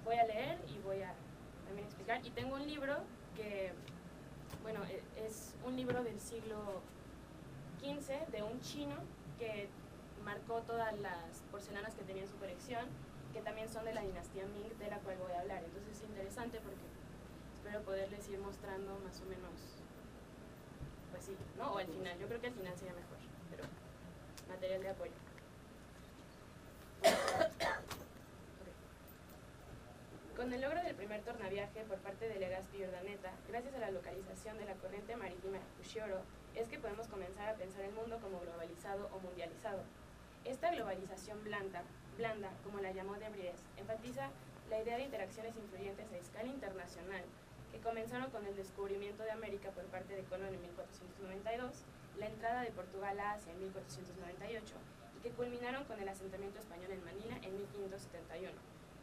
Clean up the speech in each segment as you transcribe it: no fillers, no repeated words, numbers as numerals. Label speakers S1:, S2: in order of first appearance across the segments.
S1: voy a leer y voy a también explicar. Y tengo un libro que, bueno, es un libro del siglo XV de un chino que marcó todas las porcelanas que tenía en su colección, que también son de la dinastía Ming, de la cual voy a hablar. Entonces es interesante porque espero poderles ir mostrando más o menos, pues sí, ¿no? O al final, yo creo que al final sería mejor, pero material de apoyo. Con el logro del primer tornaviaje por parte de Legazpi y Urdaneta, gracias a la localización de la corriente marítima Ushio, es que podemos comenzar a pensar el mundo como globalizado o mundializado. Esta globalización blanda, como la llamó de Vries, enfatiza la idea de interacciones influyentes a escala internacional, que comenzaron con el descubrimiento de América por parte de Colón en 1492, la entrada de Portugal a Asia en 1498, y que culminaron con el asentamiento español en Manila en 1571,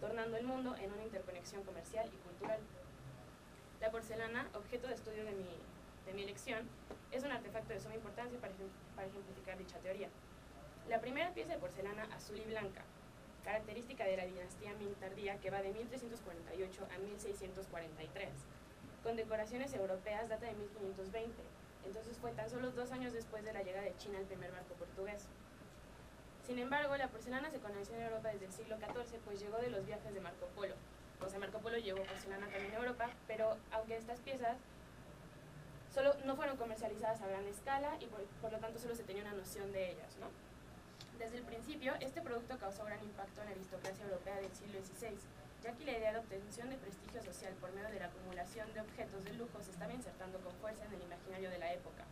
S1: tornando el mundo en una interconexión comercial y cultural. La porcelana, objeto de estudio de mi elección, es un artefacto de suma importancia para ejemplificar dicha teoría. La primera pieza de porcelana azul y blanca, característica de la dinastía Ming tardía que va de 1348 a 1643, con decoraciones europeas, data de 1520, entonces fue tan solo 2 años después de la llegada de China al primer barco portugués. Sin embargo, la porcelana se conoció en Europa desde el siglo XIV, pues llegó de los viajes de Marco Polo. O sea, Marco Polo llevó porcelana también a Europa, pero aunque estas piezas solo no fueron comercializadas a gran escala y por lo tanto solo se tenía una noción de ellas, ¿no? Desde el principio, este producto causó gran impacto en la aristocracia europea del siglo XVI, ya que la idea de obtención de prestigio social por medio de la acumulación de objetos de lujo se estaba insertando con fuerza en el imaginario de la época,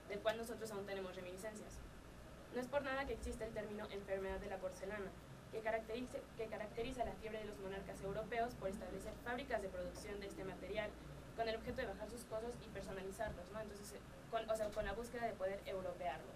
S1: del cual nosotros aún tenemos reminiscencias. No es por nada que existe el término enfermedad de la porcelana, que caracteriza la fiebre de los monarcas europeos por establecer fábricas de producción de este material con el objeto de bajar sus costos y personalizarlos, ¿no? Entonces, con la búsqueda de poder europearlos.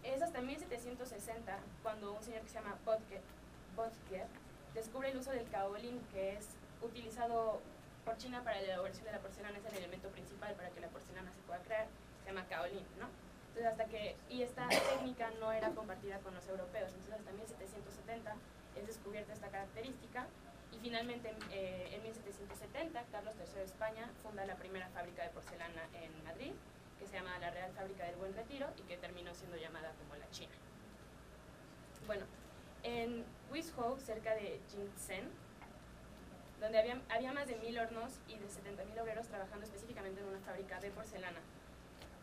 S1: Es hasta 1760 cuando un señor que se llama Böttger descubre el uso del kaolin, que es utilizado por China para la elaboración de la porcelana, es el elemento principal para que la porcelana se pueda crear, se llama kaolin, ¿no? Entonces y esta técnica no era compartida con los europeos, entonces hasta 1770 es descubierta esta característica y finalmente en 1770 Carlos III de España funda la primera fábrica de porcelana en Madrid, que se llama la Real Fábrica del Buen Retiro y que terminó siendo llamada como la China. Bueno, en Guizhou, cerca de Jingzhen, donde había más de 1000 hornos y de 70.000 obreros trabajando específicamente en una fábrica de porcelana.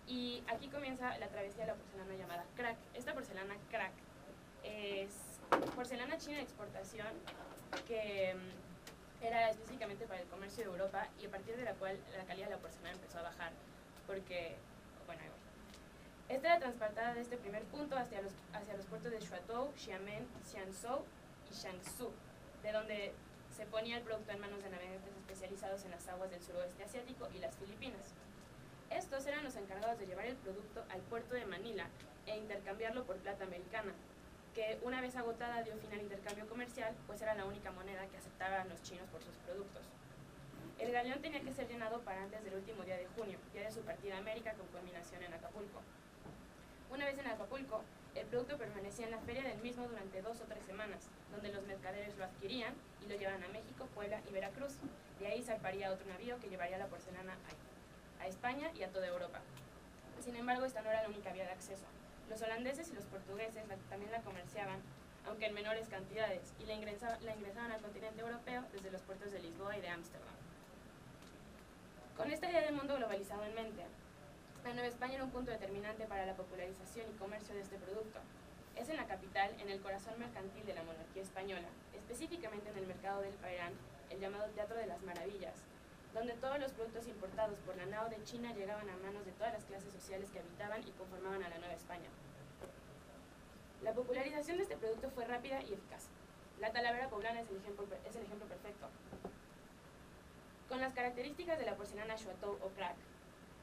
S1: Y aquí comienza la travesía de la porcelana llamada crack. Esta porcelana crack es porcelana china de exportación que era específicamente para el comercio de Europa y a partir de la cual la calidad de la porcelana empezó a bajar porque, bueno, esta era transportada de este primer punto hacia los puertos de Shuatou, Xiamen, Xianzhou y Jiangsu, de donde se ponía el producto en manos de navegantes especializados en las aguas del suroeste asiático y las Filipinas. Estos eran los encargados de llevar el producto al puerto de Manila e intercambiarlo por plata americana, que una vez agotada dio fin al intercambio comercial, pues era la única moneda que aceptaban los chinos por sus productos. El galeón tenía que ser llenado para antes del último día de junio, día de su partida a América con culminación en Acapulco. Una vez en Acapulco, el producto permanecía en la feria del mismo durante 2 o 3 semanas, donde los mercaderes lo adquirían y lo llevaban a México, Puebla y Veracruz. De ahí zarparía otro navío que llevaría la porcelana a España y a toda Europa. Sin embargo, esta no era la única vía de acceso. Los holandeses y los portugueses también la comerciaban, aunque en menores cantidades, y la ingresaban al continente europeo desde los puertos de Lisboa y de Ámsterdam. Con esta idea del mundo globalizado en mente, la Nueva España era un punto determinante para la popularización y comercio de este producto. Es en la capital, en el corazón mercantil de la monarquía española, específicamente en el mercado del Pairán, el llamado Teatro de las Maravillas, donde todos los productos importados por la nao de China llegaban a manos de todas las clases sociales que habitaban y conformaban a la Nueva España. La popularización de este producto fue rápida y eficaz. La Talavera poblana es el ejemplo perfecto. Con las características de la porcelana Shuatou o crack,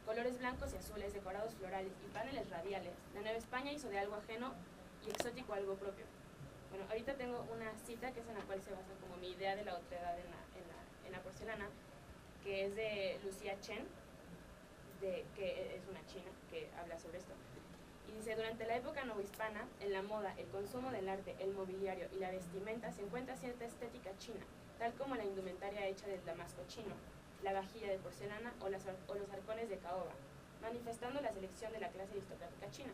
S1: colores blancos y azules, decorados florales y paneles radiales, la Nueva España hizo de algo ajeno y exótico algo propio. Bueno, ahorita tengo una cita que es en la cual se basa como mi idea de la otredad en la porcelana, que es de Lucia Chen, que es una china que habla sobre esto. Y Y dice, durante la época novohispana, en la moda, el consumo del arte, el mobiliario y la vestimenta se encuentra cierta estética china, tal como la indumentaria hecha del damasco chino, la vajilla de porcelana o los arcones de caoba, manifestando la selección de la clase aristocrática china.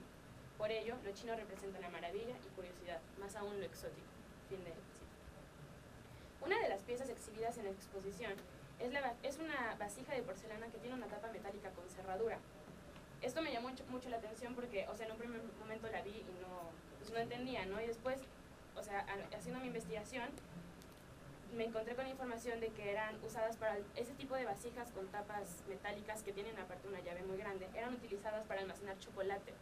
S1: Por ello, lo chino representa la maravilla y curiosidad, más aún lo exótico. Fin de cita. Una de las piezas exhibidas en la exposición es una vasija de porcelana que tiene una tapa metálica con cerradura. Esto me llamó mucho la atención porque, o sea, en un primer momento la vi y no entendía, ¿no? Y después, o sea, haciendo mi investigación, me encontré con información de que eran usadas para ese tipo de vasijas con tapas metálicas que tienen aparte una llave muy grande, eran utilizadas para almacenar chocolate.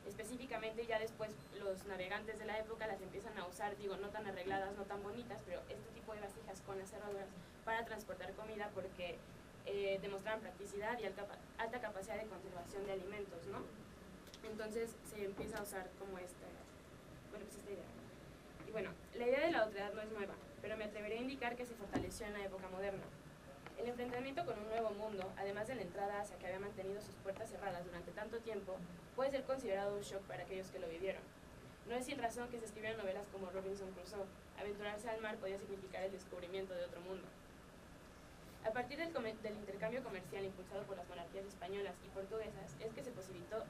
S1: Específicamente ya después los navegantes de la época las empiezan a usar, digo, no tan arregladas, no tan bonitas, pero este tipo de vasijas con las cerraduras para transportar comida porque demostraban practicidad y alta capacidad de conservación de alimentos, ¿no? Entonces se empieza a usar como esta idea. Y bueno, la idea de la otredad no es nueva, pero me atreveré a indicar que se fortaleció en la época moderna. El enfrentamiento con un nuevo mundo, además de la entrada hacia que había mantenido sus puertas cerradas durante tanto tiempo, puede ser considerado un shock para aquellos que lo vivieron. No es sin razón que se escribieron novelas como Robinson Crusoe. Aventurarse al mar podía significar el descubrimiento de otro mundo. A partir del intercambio comercial impulsado por las monarquías españolas y portuguesas es que se posibilitó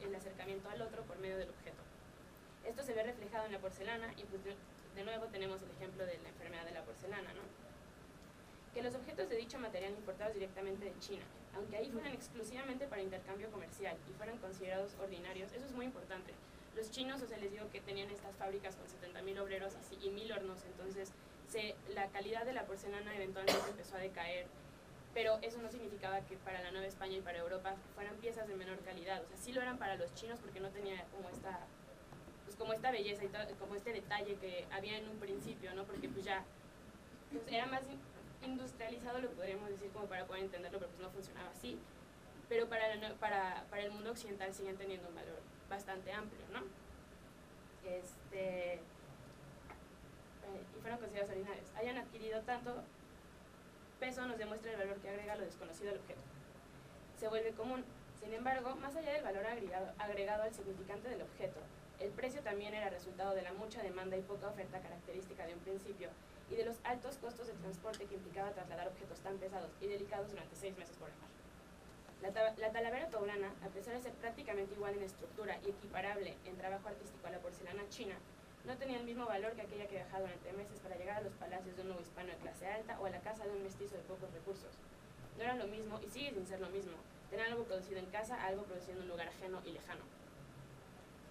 S1: el acercamiento al otro por medio del objeto. Esto se ve reflejado en la porcelana y pues de nuevo tenemos el ejemplo de la enfermedad de la porcelana, ¿no? Que los objetos de dicho material importados directamente de China, aunque ahí fueran exclusivamente para intercambio comercial y fueran considerados ordinarios, eso es muy importante. Los chinos, o sea, les digo que tenían estas fábricas con 70.000 obreros y 1.000 hornos, entonces la calidad de la porcelana eventualmente empezó a decaer, pero eso no significaba que para la Nueva España y para Europa fueran piezas de menor calidad. O sea, sí lo eran para los chinos porque no tenía como esta belleza y como este detalle que había en un principio, ¿no? Porque pues ya pues era más industrializado, lo podríamos decir como para poder entenderlo, pero pues no funcionaba así. Pero para el mundo occidental siguen teniendo un valor bastante amplio, ¿no? Y fueron considerados ordinarios. Hayan adquirido tanto peso nos demuestra el valor que agrega lo desconocido al objeto. Se vuelve común. Sin embargo, más allá del valor agregado al significante del objeto, el precio también era resultado de la mucha demanda y poca oferta característica de un principio y de los altos costos de transporte que implicaba trasladar objetos tan pesados y delicados durante 6 meses por el mar. La talavera poblana, a pesar de ser prácticamente igual en estructura y equiparable en trabajo artístico a la porcelana china, no tenía el mismo valor que aquella que viajaba durante meses para llegar a los palacios de un novohispano de clase alta o a la casa de un mestizo de pocos recursos. No era lo mismo, y sigue sin ser lo mismo, tener algo producido en casa a algo producido en un lugar ajeno y lejano.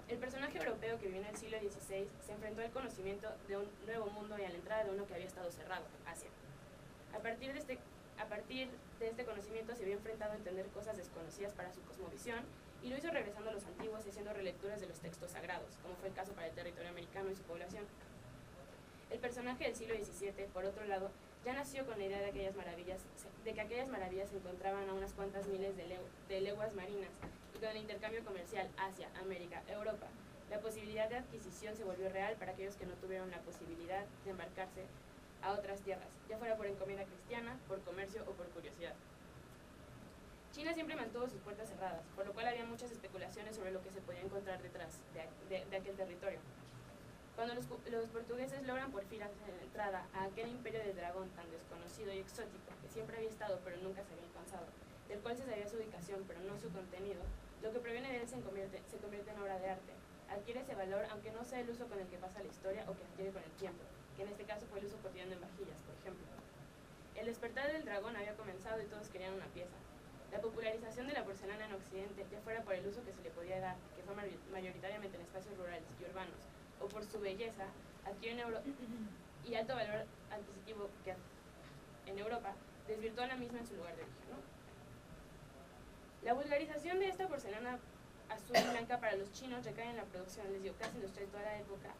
S1: El personaje europeo que vivió en el siglo XVI se enfrentó al conocimiento de un nuevo mundo y a la entrada de uno que había estado cerrado, Asia. A partir de este conocimiento se vio enfrentado a entender cosas desconocidas para su cosmovisión y lo hizo regresando a los antiguos y haciendo relecturas de los textos sagrados, como fue el caso para el territorio americano y su población. El personaje del siglo XVII, por otro lado, ya nació con la idea de que aquellas maravillas se encontraban a unas cuantas miles de leguas marinas y con el intercambio comercial Asia, América, Europa, la posibilidad de adquisición se volvió real para aquellos que no tuvieron la posibilidad de embarcarse a otras tierras, ya fuera por encomienda cristiana, por comercio o por curiosidad. China siempre mantuvo sus puertas cerradas, por lo cual había muchas especulaciones sobre lo que se podía encontrar detrás de aquel territorio. Cuando los portugueses logran por fin hacer la entrada a aquel imperio del dragón tan desconocido y exótico que siempre había estado pero nunca se había alcanzado, del cual se sabía su ubicación pero no su contenido, lo que proviene de él se convierte en obra de arte. Adquiere ese valor aunque no sea el uso con el que pasa la historia o que adquiere con el tiempo, que en este caso fue el uso cotidiano en vajillas, por ejemplo. El despertar del dragón había comenzado y todos querían una pieza. La popularización de la porcelana en Occidente, ya fuera por el uso que se le podía dar, que fue mayoritariamente en espacios rurales y urbanos, o por su belleza, adquiere y alto valor adquisitivo que en Europa desvirtuó a la misma en su lugar de origen, ¿no? La vulgarización de esta porcelana azul y blanca para los chinos recae en la producción, les digo, casi industrial toda la época,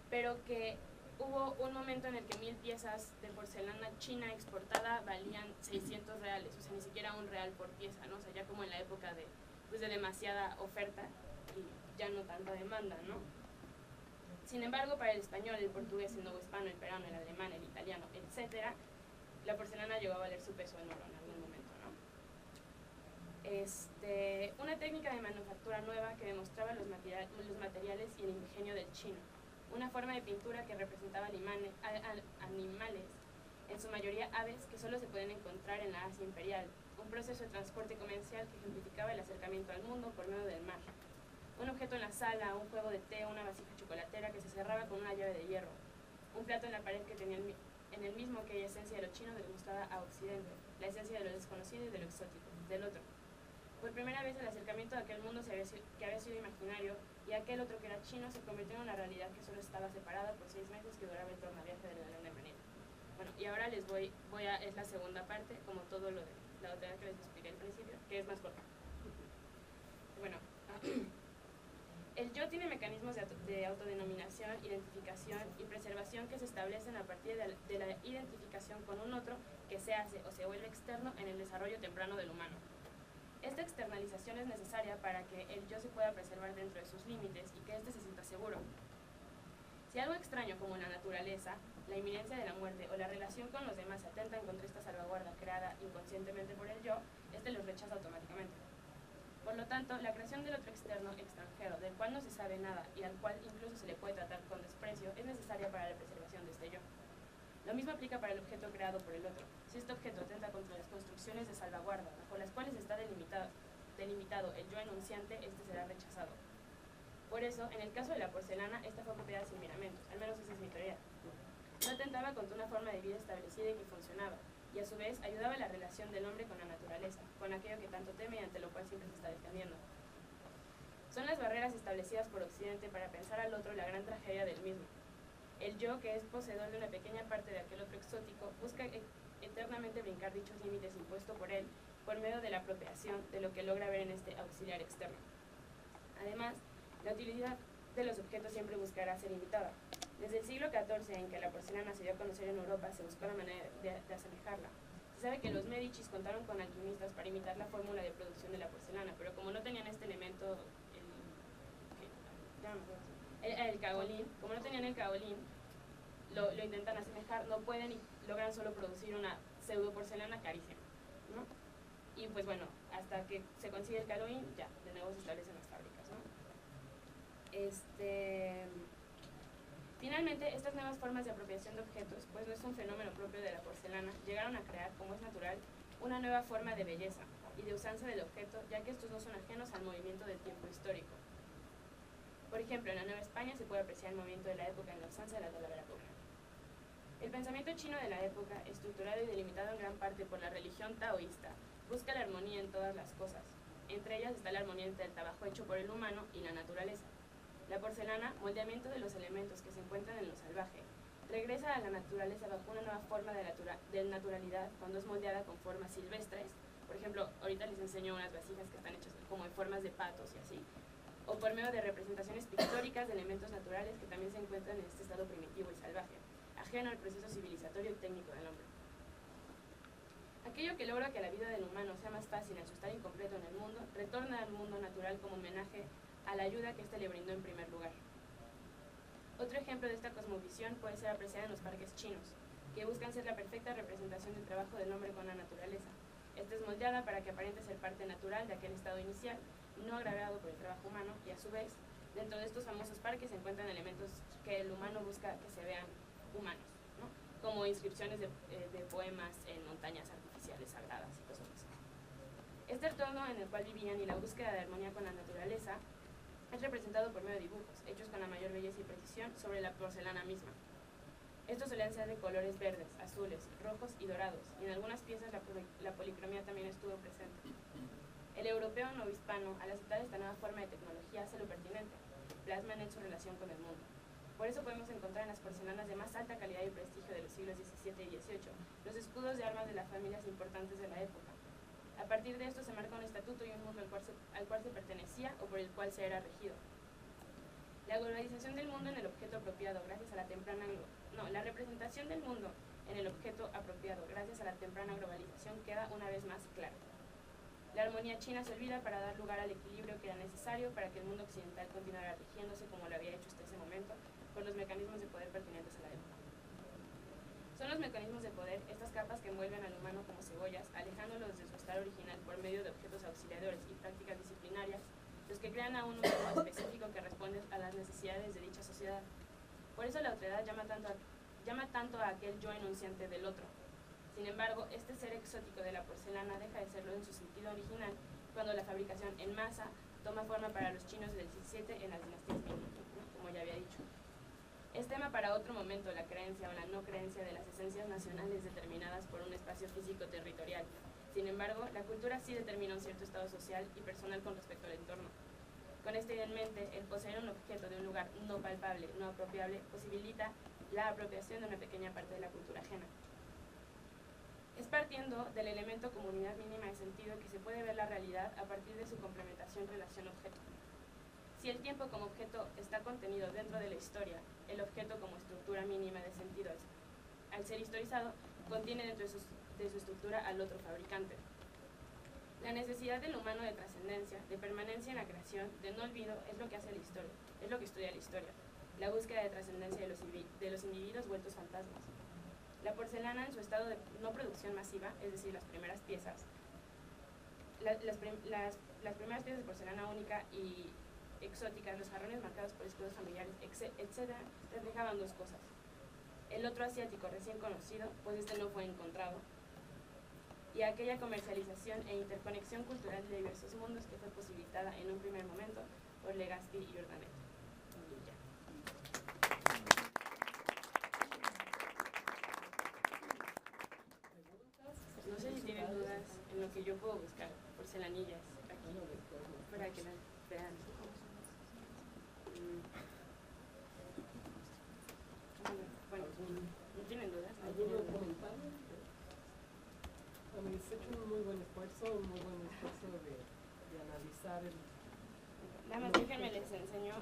S1: pero que hubo un momento en el que 1.000 piezas de porcelana china exportada valían 600 reales, o sea, ni siquiera un real por pieza, ¿no? O sea, ya como en la época de demasiada oferta y ya no tanta demanda, ¿no? Sin embargo, para el español, el portugués, el novohispano, el peruano, el alemán, el italiano, etc., la porcelana llegó a valer su peso en oro en algún momento, ¿no? Una técnica de manufactura nueva que demostraba los materiales y el ingenio del chino. Una forma de pintura que representaba animales, en su mayoría aves, que solo se pueden encontrar en la Asia imperial. Un proceso de transporte comercial que ejemplificaba el acercamiento al mundo por medio del mar. Un objeto en la sala, un juego de té, una vasija chocolatera que se cerraba con una llave de hierro. Un plato en la pared que tenía en el mismo aquella esencia de lo chino demostraba a Occidente, la esencia de lo desconocido y de lo exótico, del otro. Por primera vez el acercamiento de aquel mundo que había sido imaginario y aquel otro que era chino se convirtió en una realidad que solo estaba separada por 6 meses que duraba el tornaviaje del galán de Manila. Bueno, y ahora es la segunda parte, como todo lo de la otra que les expliqué al principio, que es más corta. Bueno, el yo tiene mecanismos de autodenominación, identificación y preservación que se establecen a partir de la identificación con un otro que se hace o se vuelve externo en el desarrollo temprano del humano. Esta externalización es necesaria para que el yo se pueda preservar dentro de sus límites y que éste se sienta seguro. Si algo extraño como la naturaleza, la inminencia de la muerte o la relación con los demás atentan contra esta salvaguarda creada inconscientemente por el yo, éste los rechaza automáticamente. Por lo tanto, la creación del otro externo, extranjero, del cual no se sabe nada y al cual incluso se le puede tratar con desprecio, es necesaria para la preservación de este yo. Lo mismo aplica para el objeto creado por el otro. Si este objeto atenta contra las construcciones de salvaguarda bajo las cuales está delimitado el yo enunciante, este será rechazado. Por eso, en el caso de la porcelana, esta fue copiada sin miramientos, al menos esa es mi teoría. No atentaba contra una forma de vida establecida y que funcionaba, y a su vez ayudaba a la relación del hombre con la naturaleza, con aquello que tanto teme y ante lo cual siempre se está defendiendo. Son las barreras establecidas por Occidente para pensar al otro la gran tragedia del mismo. El yo, que es poseedor de una pequeña parte de aquel otro exótico, busca eternamente brincar dichos límites impuestos por él por medio de la apropiación de lo que logra ver en este auxiliar externo. Además, la utilidad de los objetos siempre buscará ser limitada. Desde el siglo XIV, en que la porcelana se dio a conocer en Europa, se buscó la manera de asemejarla. Se sabe que los Medicis contaron con alquimistas para imitar la fórmula de producción de la porcelana, pero como no tenían este elemento, el caolín, como no tenían el caolín, lo intentan asemejar, no pueden y logran solo producir una pseudo porcelana carísima, ¿no? Y pues bueno, hasta que se consigue el caolín, ya, de nuevo se establecen las fábricas, ¿no? Finalmente, estas nuevas formas de apropiación de objetos, pues no es un fenómeno propio de la porcelana, llegaron a crear, como es natural, una nueva forma de belleza y de usanza del objeto, ya que estos no son ajenos al movimiento del tiempo histórico. Por ejemplo, en la Nueva España se puede apreciar el movimiento de la época en la usanza de la talavera pública. El pensamiento chino de la época, estructurado y delimitado en gran parte por la religión taoísta, busca la armonía en todas las cosas. Entre ellas está la armonía entre el trabajo hecho por el humano y la naturaleza. La porcelana, moldeamiento de los elementos que se encuentran en lo salvaje, regresa a la naturaleza bajo una nueva forma de naturalidad cuando es moldeada con formas silvestres. Por ejemplo, ahorita les enseño unas vasijas que están hechas como en formas de patos y así, o por medio de representaciones pictóricas de elementos naturales que también se encuentran en este estado primitivo y salvaje, ajeno al proceso civilizatorio y técnico del hombre. Aquello que logra que la vida del humano sea más fácil en su estar incompleto en el mundo, retorna al mundo natural como homenaje a la ayuda que éste le brindó en primer lugar. Otro ejemplo de esta cosmovisión puede ser apreciado en los parques chinos, que buscan ser la perfecta representación del trabajo del hombre con la naturaleza. Esta es moldeada para que aparente ser parte natural de aquel estado inicial, no agravado por el trabajo humano, y a su vez, dentro de estos famosos parques se encuentran elementos que el humano busca que se vean humanos, ¿no? Como inscripciones de poemas en montañas artificiales sagradas y cosas así. Este entorno en el cual vivían y la búsqueda de armonía con la naturaleza es representado por medio de dibujos, hechos con la mayor belleza y precisión sobre la porcelana misma. Estos solían ser de colores verdes, azules, rojos y dorados, y en algunas piezas la policromía también estuvo presente. El europeo no hispano, al aceptar esta nueva forma de tecnología, hace lo pertinente, plasma en él su relación con el mundo. Por eso podemos encontrar en las porcelanas de más alta calidad y prestigio de los siglos XVII y XVIII los escudos de armas de las familias importantes de la época. A partir de esto se marca un estatuto y un mundo al cual se pertenecía o por el cual se era regido. La globalización del mundo en el objeto apropiado gracias a la representación del mundo en el objeto apropiado gracias a la temprana globalización queda una vez más clara. La armonía china se olvida para dar lugar al equilibrio que era necesario para que el mundo occidental continuara rigiéndose como lo había hecho hasta ese momento por los mecanismos de poder pertinentes a la época. Son los mecanismos de poder, estas capas que envuelven al humano como cebollas, alejándolos de su estado original por medio de objetos auxiliadores y prácticas disciplinarias, los que crean a un humano específico que responde a las necesidades de dicha sociedad. Por eso la otredad llama tanto a aquel yo enunciante del otro. Sin embargo, este ser exótico de la porcelana deja de serlo en su sentido original cuando la fabricación en masa toma forma para los chinos del 17 en las dinastías Ming, ¿no? Como ya había dicho. Es tema para otro momento la creencia o la no creencia de las esencias nacionales determinadas por un espacio físico territorial. Sin embargo, la cultura sí determina un cierto estado social y personal con respecto al entorno. Con esta idea en mente, el poseer un objeto de un lugar no palpable, no apropiable, posibilita la apropiación de una pequeña parte de la cultura ajena. Es partiendo del elemento comunidad mínima de sentido que se puede ver la realidad a partir de su complementación relación-objeto. Si el tiempo como objeto está contenido dentro de la historia, el objeto como estructura mínima de sentido, al ser historizado, contiene dentro de su estructura al otro fabricante. La necesidad del humano de trascendencia, de permanencia en la creación, de no olvido, es lo que hace la historia, es lo que estudia la historia, la búsqueda de trascendencia de los individuos vueltos fantasmas. La porcelana en su estado de no producción masiva, es decir, las primeras piezas, las primeras piezas de porcelana única y exóticas, los jarrones marcados por escudos familiares, etc., reflejaban dos cosas. El otro asiático recién conocido, pues este no fue encontrado, y aquella comercialización e interconexión cultural de diversos mundos que fue posibilitada en un primer momento por Legazpi y Urdaneta. Y ya. No sé si tienen dudas en lo que yo puedo buscar, porcelanillas, aquí, para que las vean. Bueno, ¿no tienen dudas?
S2: ¿Algunos comentarios? Bueno, se ha hecho un muy buen esfuerzo de analizar el...
S1: Nada más déjenme les enseño.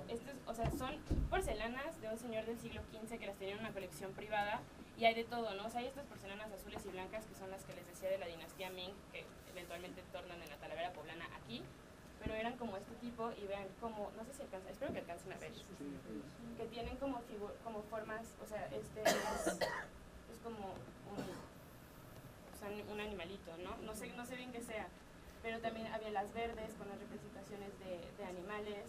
S1: Estos, o sea, son porcelanas de un señor del siglo XV que las tenía en una colección privada y hay de todo, ¿no? O sea, hay estas porcelanas azules y blancas que son las que les decía de la dinastía Ming, que eventualmente tornan en la Talavera poblana aquí, pero eran como este tipo y vean como, no sé si alcanza, espero que alcancen a ver, que tienen como formas, o sea, este es como un animalito, ¿no? No sé bien qué sea, pero también había las verdes con las representaciones de animales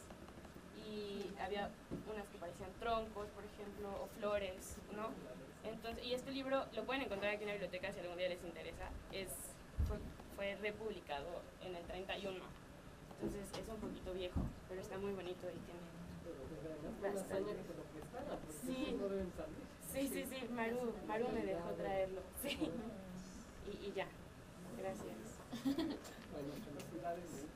S1: y había unas que parecían troncos, por ejemplo, o flores, ¿no? Entonces, y este libro lo pueden encontrar aquí en la biblioteca si algún día les interesa, fue republicado en el 31, entonces es un poquito viejo, pero está muy bonito y tiene bastante. Sí, Maru me dejó traerlo, sí. Y ya, gracias.
S2: Bueno, felicidades.